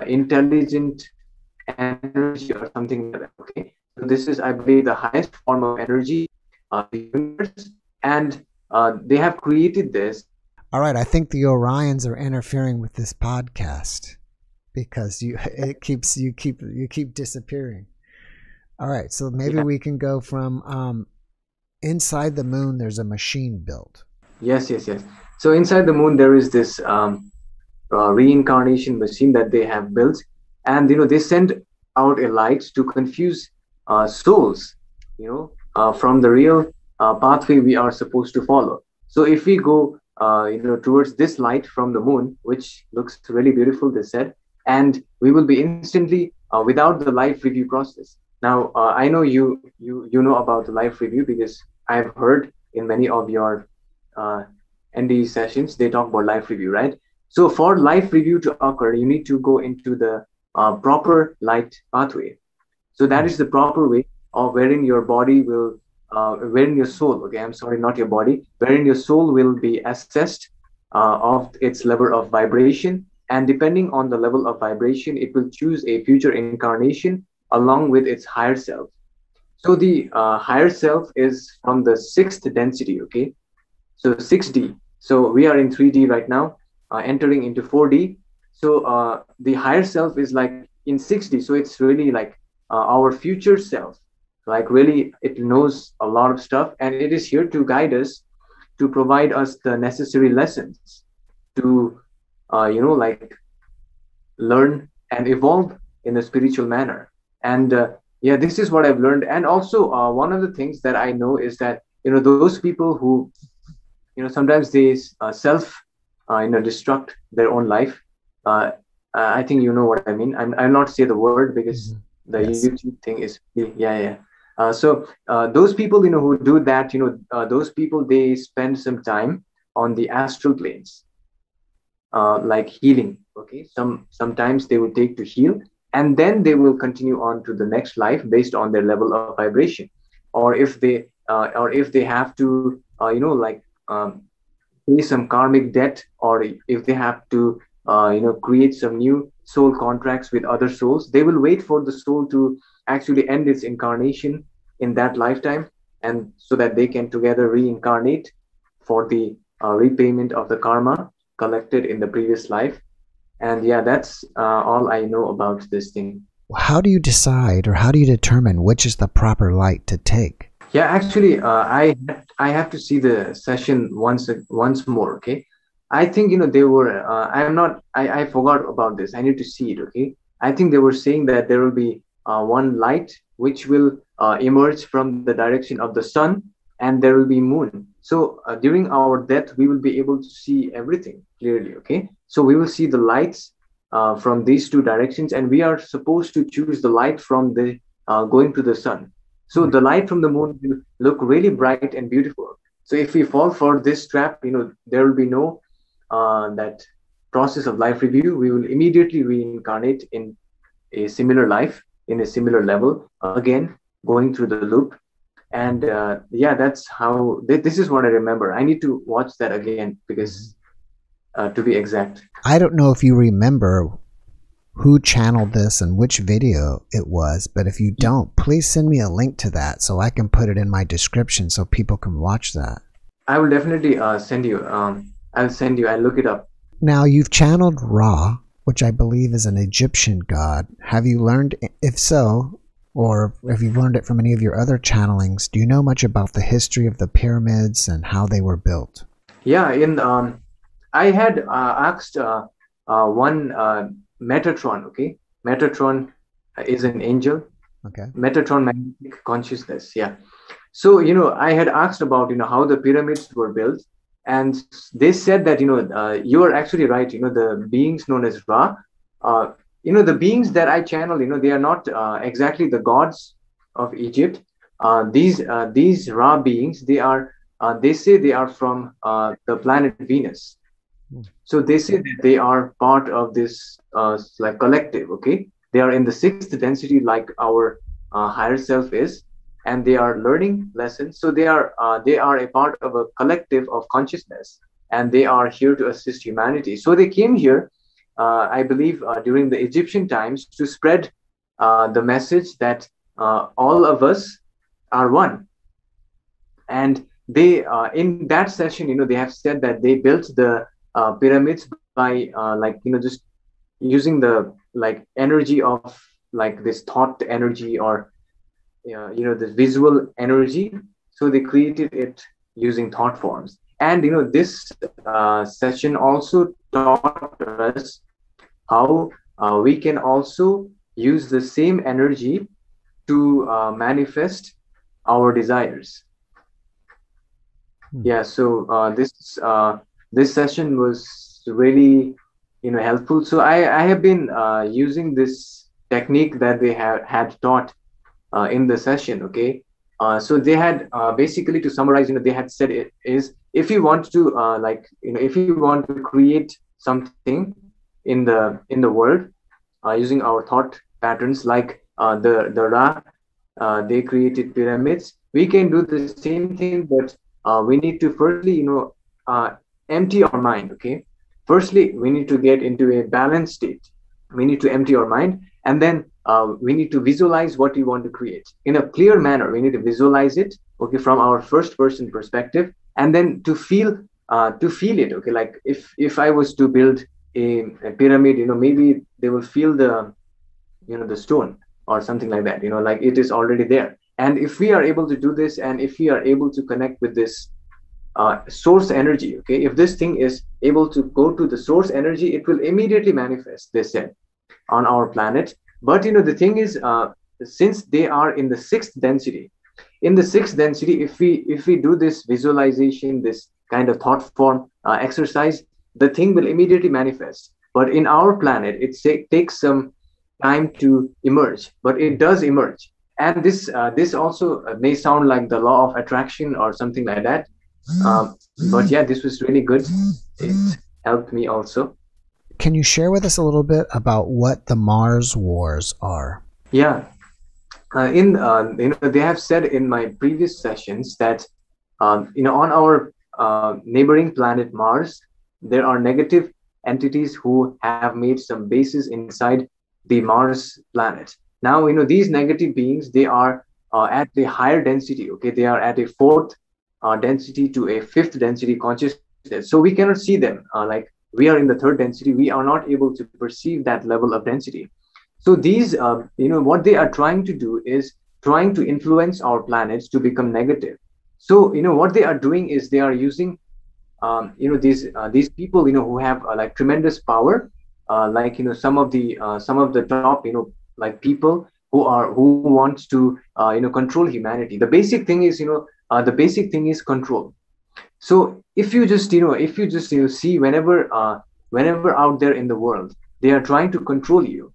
intelligent energy or something like that. Okay, so this is, I believe, the highest form of energy, the universe, and they have created this. All right, I think the Orions are interfering with this podcast because you keep disappearing. All right, so maybe we can go from inside the moon. There's a machine built. Yes. So inside the moon there is this reincarnation machine that they have built, and they send out a light to confuse souls, from the real pathway we are supposed to follow. So if we go towards this light from the moon, which looks really beautiful, they said, and we will be instantly without the life review process. Now I know you know about the life review, because I've heard in many of your NDE sessions they talk about life review, right? So for life review to occur, you need to go into the proper light pathway. So that is the proper way of wherein your body will wherein your soul, okay, I'm sorry, not your body, wherein your soul will be assessed of its level of vibration, and depending on the level of vibration, it will choose a future incarnation along with its higher self. So the higher self is from the sixth density, okay, so 6D. So we are in 3D right now, entering into 4D. So the higher self is like in 6D, so it's really like our future self. Like really, it knows a lot of stuff, and it is here to guide us, to provide us the necessary lessons to like learn and evolve in a spiritual manner. And yeah, this is what I've learned. And also one of the things that I know is that those people who sometimes they self destruct their own life. I think you know what I mean. I'll not say the word because the YouTube thing is yeah. So those people who do that, those people, they spend some time on the astral planes, like healing. Okay, sometimes they will take to heal, and then they will continue on to the next life based on their level of vibration, or if they have to like pay some karmic debt, or if they have to create some new soul contracts with other souls, they will wait for the soul to actually end its incarnation in that lifetime, and so that they can together reincarnate for the repayment of the karma collected in the previous life. And yeah, that's all I know about this thing. How do you decide, or how do you determine which is the proper light to take? Yeah, actually, I have to see the session once more. Okay, I think they were. I forgot about this. I need to see it. Okay, I think they were saying that there will be one light which will emerge from the direction of the sun, and there will be moon. So during our death, we will be able to see everything clearly. Okay, so we will see the lights from these two directions, and we are supposed to choose the light from the going to the sun. So the light from the moon will look really bright and beautiful. So if we fall for this trap, there will be no that process of life review, we will immediately reincarnate in a similar life, in a similar level, again going through the loop. And yeah, that's how this is what I remember. I need to watch that again because to be exact. I don't know if you remember who channeled this and which video it was, but if you don't, please send me a link to that so I can put it in my description so people can watch that. I will definitely send you. I'll send you. I'll look it up. Now, you've channeled Ra, which I believe is an Egyptian god. Have you learned, if so, or if you've learned it from any of your other channelings, do you know much about the history of the pyramids and how they were built? Yeah, I had asked one Metatron. Okay, Metatron is an angel. Okay. Metatron, magnetic consciousness. Yeah. So I had asked about how the pyramids were built, and they said that you are actually right. The beings known as Ra. The beings that I channel, they are not exactly the gods of Egypt. These Ra beings, they say they are from the planet Venus. So they say that they are part of this like collective. Okay, they are in the sixth density, like our higher self is, and they are learning lessons. So they are a part of a collective of consciousness, and they are here to assist humanity. So they came here, I believe, during the Egyptian times to spread the message that all of us are one. And they, in that session, they have said that they built the pyramids by just using the energy of this thought energy, or the visual energy. So they created it using thought forms. And this session also taught us how we can also use the same energy to manifest our desires. Yeah, so this session was really helpful. So I have been using this technique that they had taught in the session. Okay, so they had basically, to summarize, they had said it is, if you want to if you want to create something in the world using our thought patterns, like the Ra, they created pyramids. We can do the same thing, but we need to firstly empty our mind. Okay, firstly we need to get into a balanced state. We need to empty our mind, and then we need to visualize what we want to create in a clear manner. We need to visualize it, okay, from our first person perspective, and then to feel it. Okay, like if I was to build a pyramid, maybe they will feel the the stone or something like that, like it is already there. And if we are able to do this, and if we are able to connect with this source energy, okay, if this thing is able to go to the source energy, it will immediately manifest, they said, on our planet. But the thing is, since they are in the sixth density, if we do this visualization, this kind of thought form exercise, the thing will immediately manifest. But in our planet, it takes some time to emerge, but it does emerge. And this also may sound like the law of attraction or something like that, but yeah, this was really good. It helped me also. Can you share with us a little bit about what the Mars Wars are? Yeah, they have said in my previous sessions that on our neighboring planet Mars, there are negative entities who have made some bases inside the Mars planet. Now these negative beings, they are at the higher density. Okay, they are at a fourth density to a fifth density consciousness. So we cannot see them. Like we are in the third density, we are not able to perceive that level of density. So these, what they are trying to do is trying to influence our planets to become negative. So what they are doing is they are using these people who have like tremendous power, like some of the top like people who wants to control humanity. The basic thing is control. So if you just see, whenever out there in the world they are trying to control you,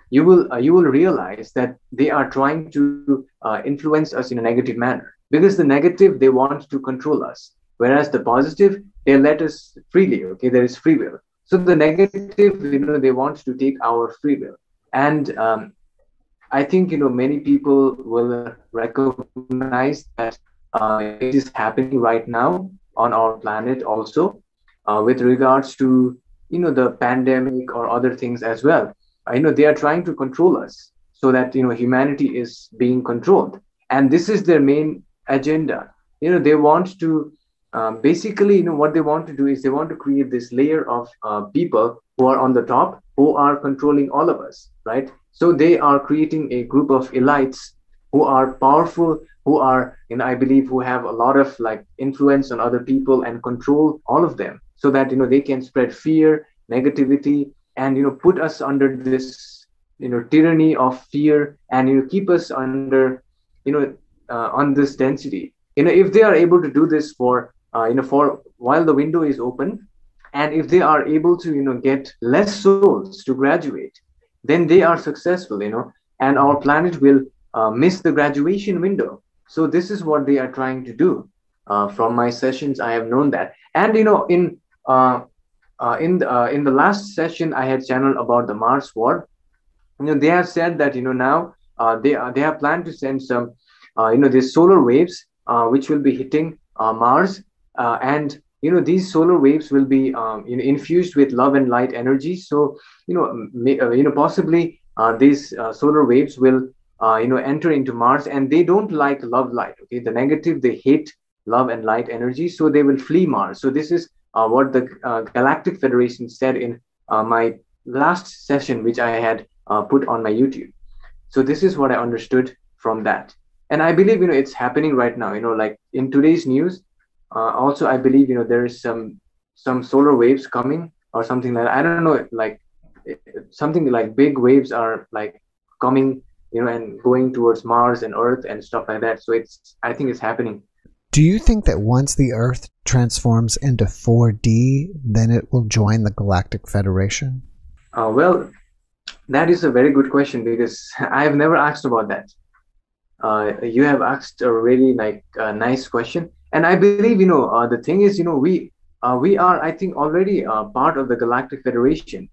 you will realize that they are trying to influence us in a negative manner, because the negative, they want to control us, whereas the positive, they let us freely. Okay, there is free will. So the negative, they want to take our free will. And I think, many people will recognize that it is happening right now on our planet also, with regards to, the pandemic or other things as well. They are trying to control us so that, humanity is being controlled. And this is their main agenda. They want to, basically, what they want to do is they want to create this layer of people who are on the top, who are controlling all of us, right? So they are creating a group of elites who are powerful, who are, I believe, who have a lot of like influence on other people and control all of them, so that, they can spread fear, negativity, and, put us under this, tyranny of fear, and, keep us under, on this density. If they are able to do this for, for while the window is open, and if they are able to, get less souls to graduate, then they are successful, and our planet will miss the graduation window. So this is what they are trying to do. From my sessions, I have known that. And in the last session I had channeled about the Mars war, they have said that, now they have planned to send some these solar waves, which will be hitting Mars, and these solar waves will be infused with love and light energy. So possibly these solar waves will enter into Mars, and they don't like love light. Okay, the negative, they hate love and light energy, so they will flee Mars. So this is what the Galactic Federation said in my last session, which I had put on my YouTube. So this is what I understood from that, and I believe it's happening right now. Like in today's news, also I believe there is some solar waves coming or something like that. I don't know, like something like big waves are like coming, and going towards Mars and Earth and stuff like that. So I think it's happening. Do you think that once the Earth transforms into 4D, then it will join the Galactic Federation? Well, that is a very good question, because I have never asked about that. You have asked a really nice question, and I believe the thing is, we are, I think, already part of the Galactic Federation.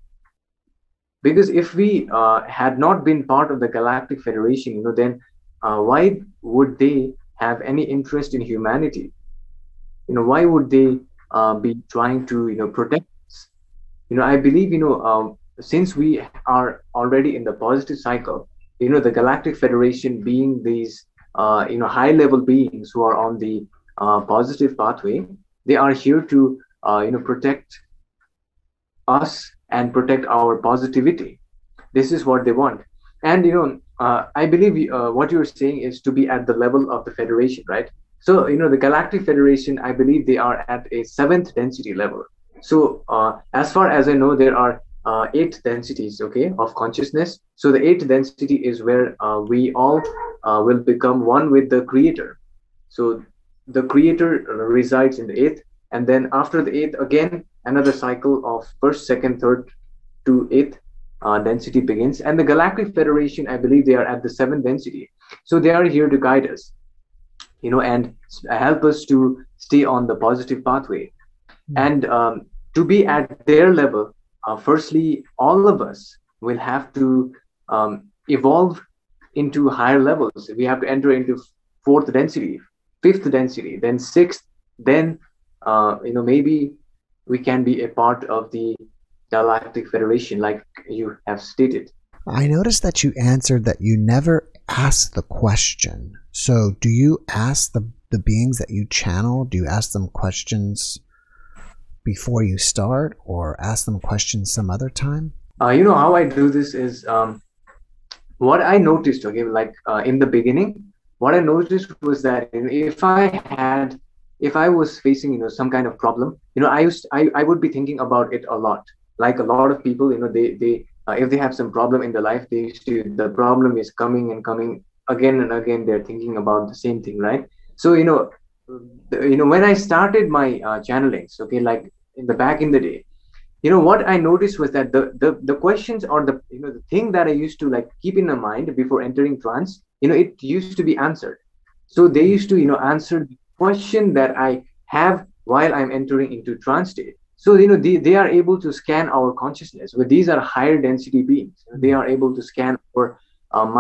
Because if we had not been part of the Galactic Federation, then why would they have any interest in humanity? Why would they be trying to protect us? I believe since we are already in the positive cycle, the Galactic Federation, being these high level beings who are on the positive pathway, they are here to protect us and protect our positivity. This is what they want. And I believe what you're saying is to be at the level of the Federation, right? So the Galactic Federation, I believe they are at a 7th density level. So as far as I know, there are 8 densities, okay, of consciousness. So the 8th density is where we all will become one with the Creator. So the Creator resides in the 8th, and then after the 8th, again another cycle of 1st, 2nd, 3rd to 8th density begins. And the Galactic Federation, I believe they are at the 7th density. So they are here to guide us, and help us to stay on the positive pathway. And to be at their level, firstly, all of us will have to evolve into higher levels. We have to enter into 4th density, 5th density, then 6th, then maybe we can be a part of the Galactic Federation, like you have stated. I noticed that you answered that you never asked the question. So do you ask the beings that you channel, do you ask them questions before you start, or ask them questions some other time? How I do this is, what I noticed, okay, in the beginning, what I noticed was that if I was facing some kind of problem, I would be thinking about it a lot. Like a lot of people, they if they have some problem in their life, the problem is coming and coming again and again. They're thinking about the same thing, right? So when I started my channelings, okay, like in the day, what I noticed was that the questions, or the thing that I used to keep in my mind before entering trance, it used to be answered. So they used to answer the question that I have while I'm entering into trance state. So they are able to scan our consciousness. But these are higher density beings. They are able to scan our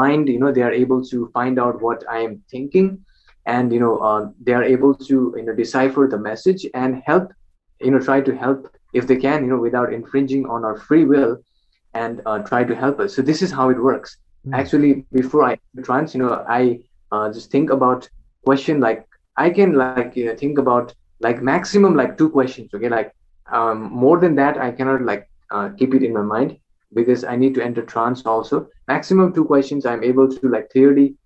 mind. They are able to find out what I am thinking, and they are able to decipher the message and help, try to help if they can, without infringing on our free will, and try to help us. So this is how it works. Actually, before I trance, I just think about question, like I can like think about like maximum like two questions. Okay, like more than that I cannot like keep it in my mind, because I need to enter trance also. Maximum two questions I'm able to like clearly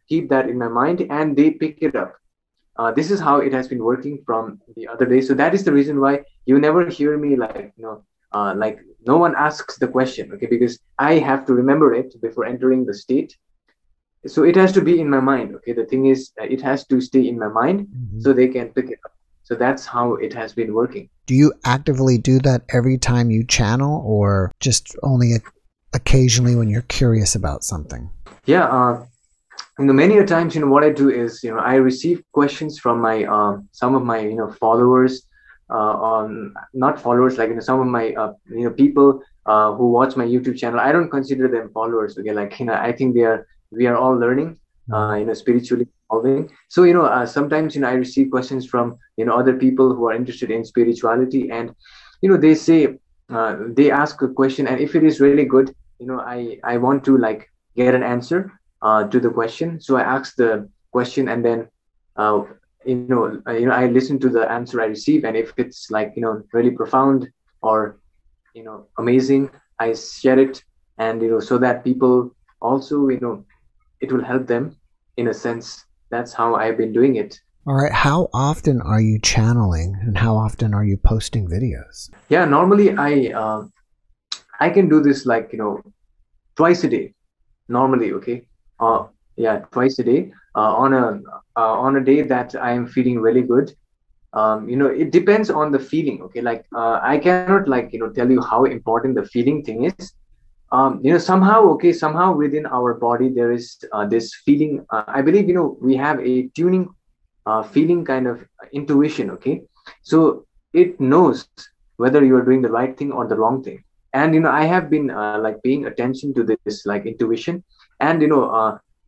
keep that in my mind, and they pick it up. This is how it has been working from the other day. So that is the reason why you never hear me like like no one asks the question, okay, because I have to remember it before entering the state. So it has to be in my mind. Okay, the thing is, it has to stay in my mind, so they can pick it up. So that's how it has been working. Do you actively do that every time you channel, or just only occasionally when you're curious about something? Yeah, many a times, what I do is, I receive questions from my some of my followers, on not followers, like some of my people who watch my YouTube channel. I don't consider them followers. Okay, like I think we are all learning, spiritually evolving. So sometimes I receive questions from other people who are interested in spirituality, and they say, they ask a question, and if it is really good, I want to like get an answer to the question. So I ask the question, and then I listen to the answer I receive, and if it's like really profound or amazing, I share it, and so that people also it will help them in a sense. That's how I've been doing it. All right. How often are you channeling, and how often are you posting videos? Yeah, normally I can do this like twice a day normally. Okay, yeah, twice a day, on a day that I am feeling really good. It depends on the feeling. Okay, like I cannot like tell you how important the feeling thing is. Somehow, okay, somehow within our body there is this feeling. I believe we have a tuning feeling, kind of intuition. Okay, so it knows whether you are doing the right thing or the wrong thing. And I have been like paying attention to this like intuition. And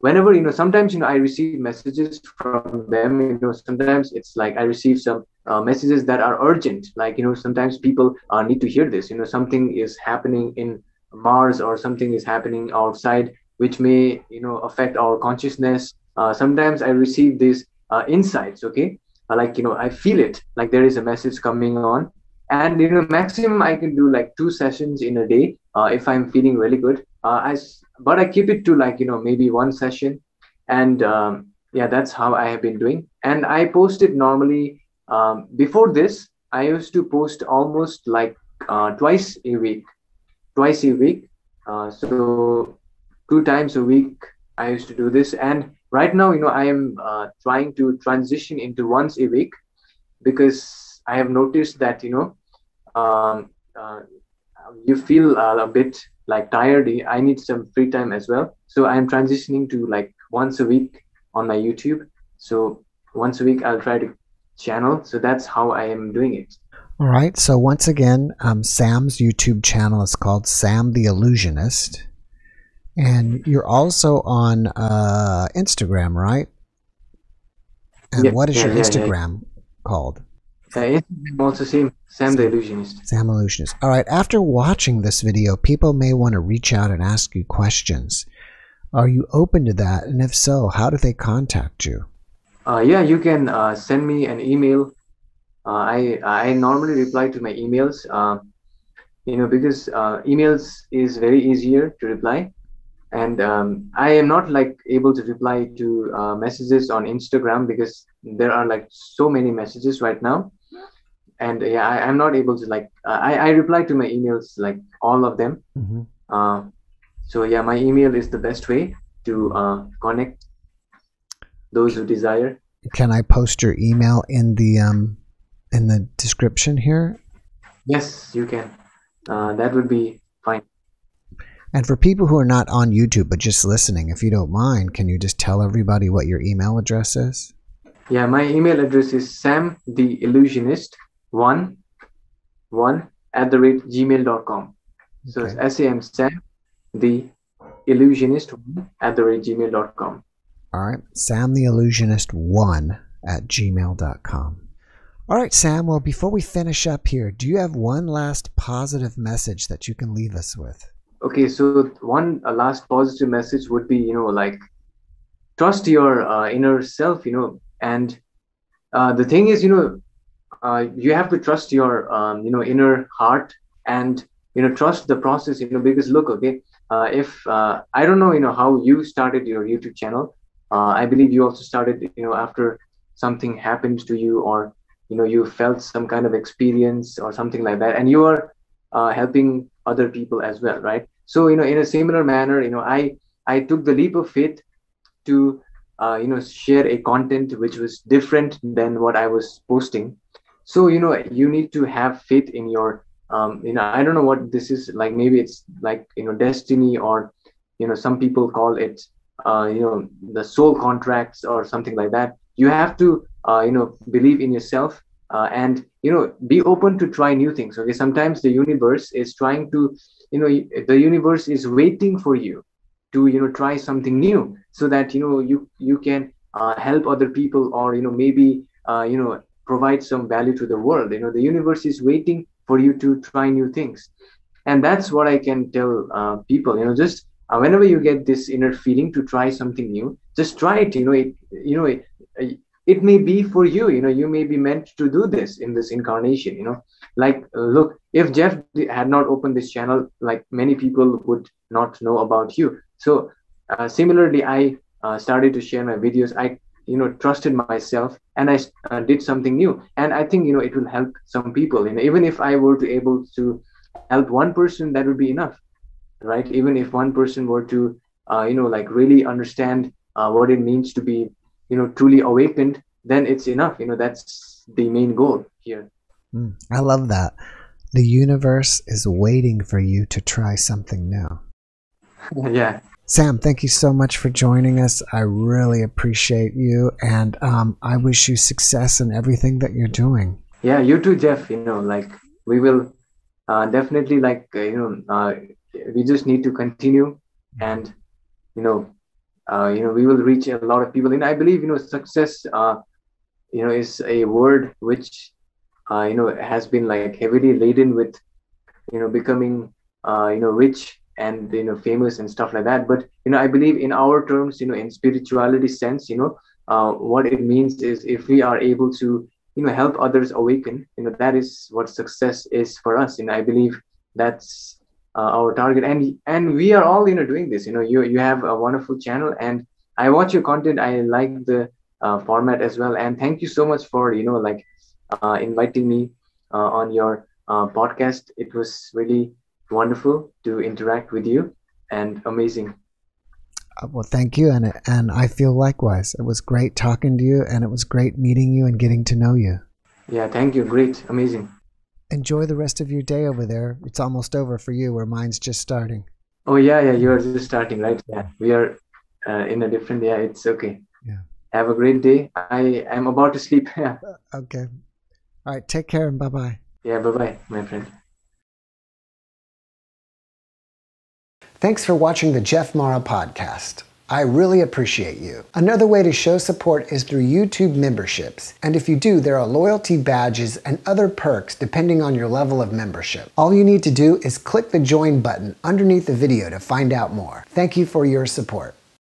whenever sometimes I receive messages from them. Sometimes it's like I receive some messages that are urgent, like sometimes people need to hear this. Something is happening in Mars, or something is happening outside which may affect our consciousness. Sometimes I receive these insights. Okay, like I feel it, like there is a message coming on. And maximum I can do like 2 sessions in a day, if I'm feeling really good. But I keep it to like maybe 1 session. And yeah, that's how I have been doing. And I post it normally. Before this, I used to post almost like twice a week. So 2 times a week I used to do this. And right now I am trying to transition into once a week, because I have noticed that um, uh, you feel a bit like tired. I need some free time as well, so I'm transitioning to like once a week on my YouTube. So once a week I'll try to channel. So that's how I am doing it. All right. So once again, Sam's YouTube channel is called Sam The Illusionist, and you're also on Instagram, right? And what is your Instagram called? Instagram also same, Sam The Illusionist. Sam Illusionist. All right. After watching this video, people may want to reach out and ask you questions. Are you open to that? And if so, how do they contact you? Yeah, you can send me an email. I normally reply to my emails, because emails is very easier to reply. And I am not like able to reply to messages on Instagram, because there are like so many messages right now. And yeah, I'm not able to like I reply to my emails, like all of them. So yeah, my email is the best way to connect those who desire. Can I post your email in the description here? Yes, you can. That would be fine. And for people who are not on YouTube but just listening, if you don't mind, can you just tell everybody what your email address is? Yeah, my email address is samtheillusionist1 illusionist1@gmail.com. So it's Sam The Illusionist1@gmail.com. All right, Sam The Illusionist1@gmail.com. All right, Sam, well, before we finish up here, do you have one last positive message that you can leave us with? Okay, so one last positive message would be, like, trust your inner self, and the thing is, you have to trust your, inner heart, and, trust the process, because look, okay, if I don't know, how you started your YouTube channel. I believe you also started, after something happened to you, or, you felt some kind of experience or something like that, and you are helping other people as well, right? So, in a similar manner, I took the leap of faith to share a content which was different than what I was posting. So, you need to have faith in your I don't know what this is, like, maybe it's like, destiny, or, some people call it the soul contracts or something like that. You have to believe in yourself, and be open to try new things. Okay, sometimes the universe is trying to, the universe is waiting for you to try something new, so that you can help other people, or maybe provide some value to the world. The universe is waiting for you to try new things, and that's what I can tell people. Just whenever you get this inner feeling to try something new, just try it. It may be for you. You may be meant to do this in this incarnation. Like, look, if Jeff had not opened this channel, like, many people would not know about you. So similarly, I started to share my videos. I trusted myself, and I did something new, and I think it will help some people. Even if I were to able to help one person, that would be enough, right? Even if one person were to like, really understand what it means to be truly awakened, then it's enough. That's the main goal here. I love that. The universe is waiting for you to try something new. Yeah. Sam, thank you so much for joining us. I really appreciate you, and I wish you success in everything that you're doing. Yeah, you too, Jeff. Like, we will definitely, like, we just need to continue, and we will reach a lot of people. And I believe success is a word which has been, like, heavily laden with becoming rich and famous and stuff like that. But I believe in our terms, in spirituality sense, what it means is, if we are able to help others awaken, that is what success is for us. I believe that's our target, and we are all doing this. You have a wonderful channel, and I watch your content. I like the format as well, and thank you so much for like inviting me on your podcast. It was really wonderful to interact with you, and amazing. Well, thank you, and I feel likewise. It was great talking to you, and it was great meeting you and getting to know you. Yeah, thank you. Great, amazing. Enjoy the rest of your day over there. It's almost over for you, where mine's just starting. Oh yeah, you are just starting, right? Yeah, we are in a different. Yeah, it's okay. Yeah. Have a great day. I am about to sleep. Yeah. Okay. All right. Take care, and bye-bye. Yeah, bye-bye, my friend. Thanks for watching the Jeff Mara podcast. I really appreciate you. Another way to show support is through YouTube memberships. And if you do, there are loyalty badges and other perks depending on your level of membership. All you need to do is click the join button underneath the video to find out more. Thank you for your support.